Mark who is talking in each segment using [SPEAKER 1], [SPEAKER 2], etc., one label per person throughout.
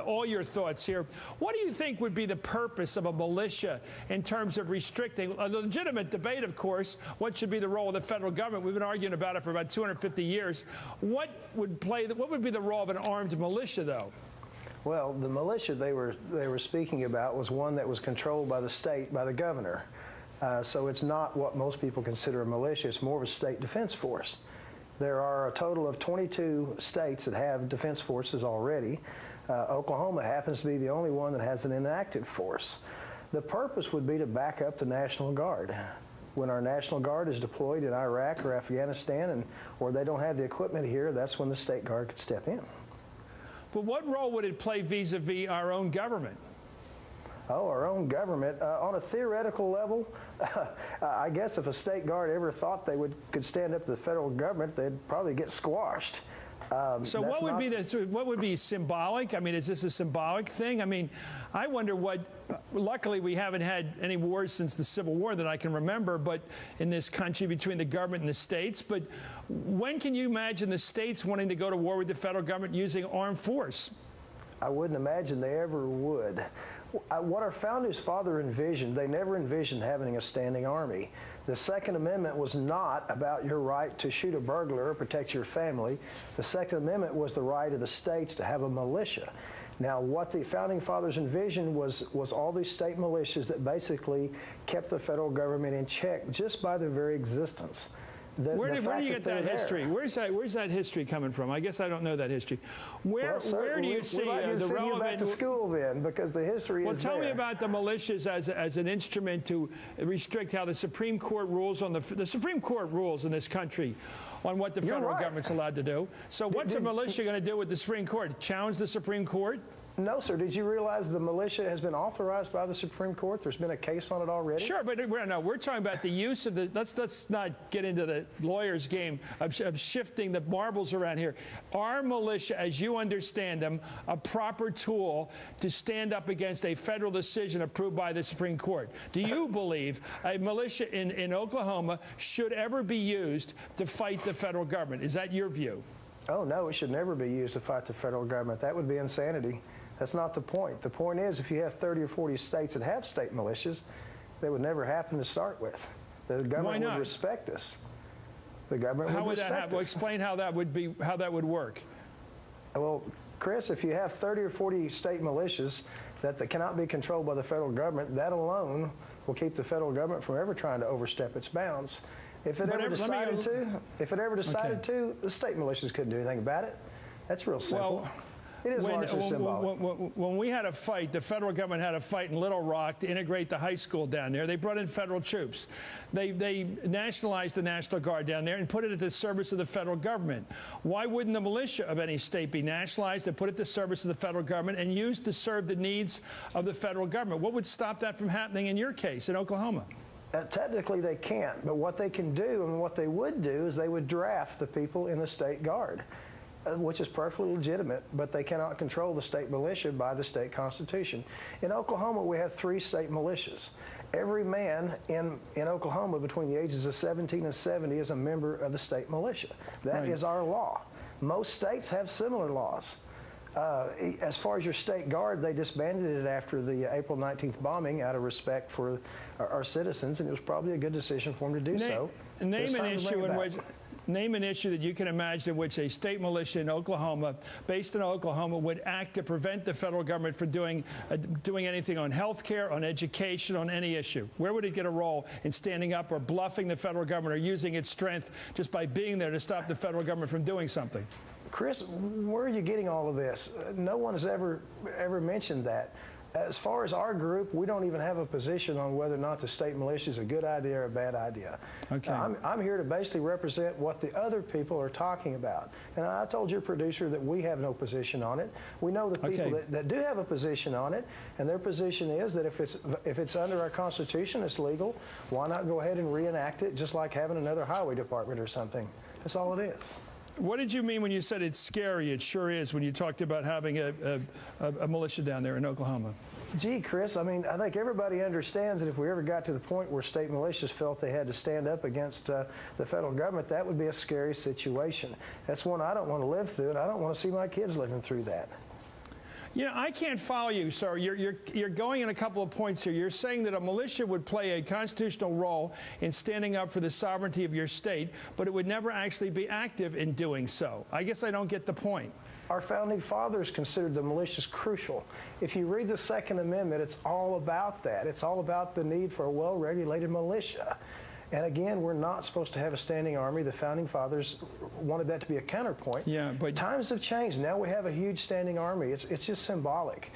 [SPEAKER 1] all your thoughts here. What do you think would be the purpose of a militia in terms of restricting a legitimate debate, of course? What should be the role of the federal government? We've been arguing about it for about 250 years. What would be the role of an armed militia, though?
[SPEAKER 2] Well, the militia they were speaking about was one that was controlled by the state, by the governor. So it's not what most people consider a militia. It's more of a state defense force. There are a total of 22 states that have defense forces already. Oklahoma happens to be the only one that has an inactive force. The purpose would be to back up the National Guard. When our National Guard is deployed in Iraq or Afghanistan, or they don't have the equipment here, that's when the State Guard could step in.
[SPEAKER 1] But what role would it play vis-a-vis our own government?
[SPEAKER 2] Oh, our own government. On a theoretical level, I guess if a State Guard ever thought they could stand up to the federal government, they'd probably get squashed.
[SPEAKER 1] So what would be symbolic? I mean, is this a symbolic thing? I mean, I wonder what, luckily we haven't had any wars since the Civil War that I can remember, but in this country between the government and the states. But when can you imagine the states wanting to go to war with the federal government using armed force?
[SPEAKER 2] I wouldn't imagine they ever would. What our founders father envisioned, they never envisioned having a standing army. The Second Amendment was not about your right to shoot a burglar or protect your family. The Second Amendment was the right of the states to have a militia. Now, what the founding fathers envisioned was all these state militias that basically kept the federal government in check just by their very existence.
[SPEAKER 1] Where do you get that history? Where's that history coming from? I guess I don't know that history. Where do you see the relevant?
[SPEAKER 2] You back to school then, because the history is there.
[SPEAKER 1] Well, tell me about the militias as an instrument to restrict how the Supreme Court rules on the Supreme Court rules in this country on what the federal government's allowed to do. So what's a militia going to do with the Supreme Court? Challenge the Supreme Court?
[SPEAKER 2] No, sir. Did you realize the militia has been authorized by the Supreme Court? There's been a case on it already?
[SPEAKER 1] Sure, but we're talking about the use of the, let's not get into the lawyer's game of shifting the marbles around here. Are militia, as you understand them, a proper tool to stand up against a federal decision approved by the Supreme Court? Do you believe a militia in Oklahoma should ever be used to fight the federal government? Is that your view?
[SPEAKER 2] Oh, no, it should never be used to fight the federal government. That would be insanity. That's not the point. The point is, if you have 30 or 40 states that have state militias, that would never happen to start with. The government would respect us. The government would respect us.
[SPEAKER 1] How would that happen? Well, explain how that would work.
[SPEAKER 2] Well, Chris, if you have 30 or 40 state militias that cannot be controlled by the federal government, that alone will keep the federal government from ever trying to overstep its bounds. If it ever decided to, the state militias couldn't do anything about it. That's real simple.
[SPEAKER 1] Well,
[SPEAKER 2] it is largely symbolic.
[SPEAKER 1] When we had a fight, the federal government had a fight in Little Rock to integrate the high school down there. They brought in federal troops. They nationalized the National Guard down there and put it at the service of the federal government. Why wouldn't the militia of any state be nationalized and put it at the service of the federal government and used to serve the needs of the federal government? What would stop that from happening in your case in Oklahoma?
[SPEAKER 2] Technically, they can't. But what they can do and what they would do is they would draft the people in the State Guard, which is perfectly legitimate, but they cannot control the state militia by the state constitution. In Oklahoma, we have 3 state militias. Every man in Oklahoma between the ages of 17 and 70 is a member of the state militia. That is our law. Most states have similar laws. As far as your State Guard, they disbanded it after the April 19th bombing out of respect for our citizens, and it was probably a good decision for them to do so.
[SPEAKER 1] Name an issue that you can imagine in which a state militia in Oklahoma, based in Oklahoma, would act to prevent the federal government from doing anything on health care, on education, on any issue. Where would it get a role in standing up or bluffing the federal government or using its strength just by being there to stop the federal government from doing something?
[SPEAKER 2] Chris, where are you getting all of this? No one has ever mentioned that. As far as our group, we don't even have a position on whether or not the state militia is a good idea or a bad idea.
[SPEAKER 1] Okay.
[SPEAKER 2] I'm here to basically represent what the other people are talking about. And I told your producer that we have no position on it. We know the people that do have a position on it, and their position is that if it's under our Constitution, it's legal, why not go ahead and reenact it just like having another highway department or something? That's all it is.
[SPEAKER 1] What did you mean when you said it's scary? It sure is when you talked about having a militia down there in Oklahoma.
[SPEAKER 2] Gee, Chris, I mean, I think everybody understands that if we ever got to the point where state militias felt they had to stand up against the federal government, that would be a scary situation. That's one I don't want to live through, and I don't want to see my kids living through that.
[SPEAKER 1] You know, I can't follow you, sir. You're going in a couple of points here. You're saying that a militia would play a constitutional role in standing up for the sovereignty of your state, but it would never actually be active in doing so. I guess I don't get the point.
[SPEAKER 2] Our founding fathers considered the militias crucial. If you read the Second Amendment, it's all about that. It's all about the need for a well-regulated militia. And again, we're not supposed to have a standing army. The founding fathers wanted that to be a counterpoint.
[SPEAKER 1] Yeah, but
[SPEAKER 2] times have changed. Now we have a huge standing army. It's just symbolic.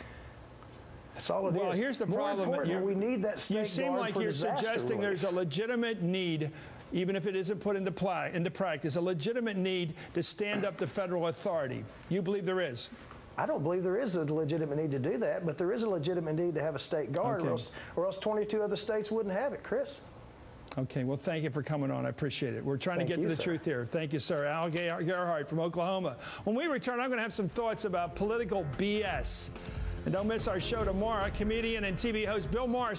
[SPEAKER 2] That's all it is.
[SPEAKER 1] Well, here's the problem.
[SPEAKER 2] More importantly, we need that state
[SPEAKER 1] You seem
[SPEAKER 2] guard
[SPEAKER 1] like
[SPEAKER 2] for
[SPEAKER 1] you're
[SPEAKER 2] disaster
[SPEAKER 1] suggesting
[SPEAKER 2] relief.
[SPEAKER 1] there's a legitimate need, even if it isn't put into practice, a legitimate need to stand up to federal authority. You believe there is?
[SPEAKER 2] I don't believe there is a legitimate need to do that, but there is a legitimate need to have a state guard,
[SPEAKER 1] Okay.
[SPEAKER 2] or else 22 other states wouldn't have it, Chris.
[SPEAKER 1] Okay, well, thank you for coming on. I appreciate it. We're trying to get to the truth here. Thank you, sir. Al Gerhart from Oklahoma. When we return, I'm going to have some thoughts about political BS. And don't miss our show tomorrow. Comedian and TV host Bill Morris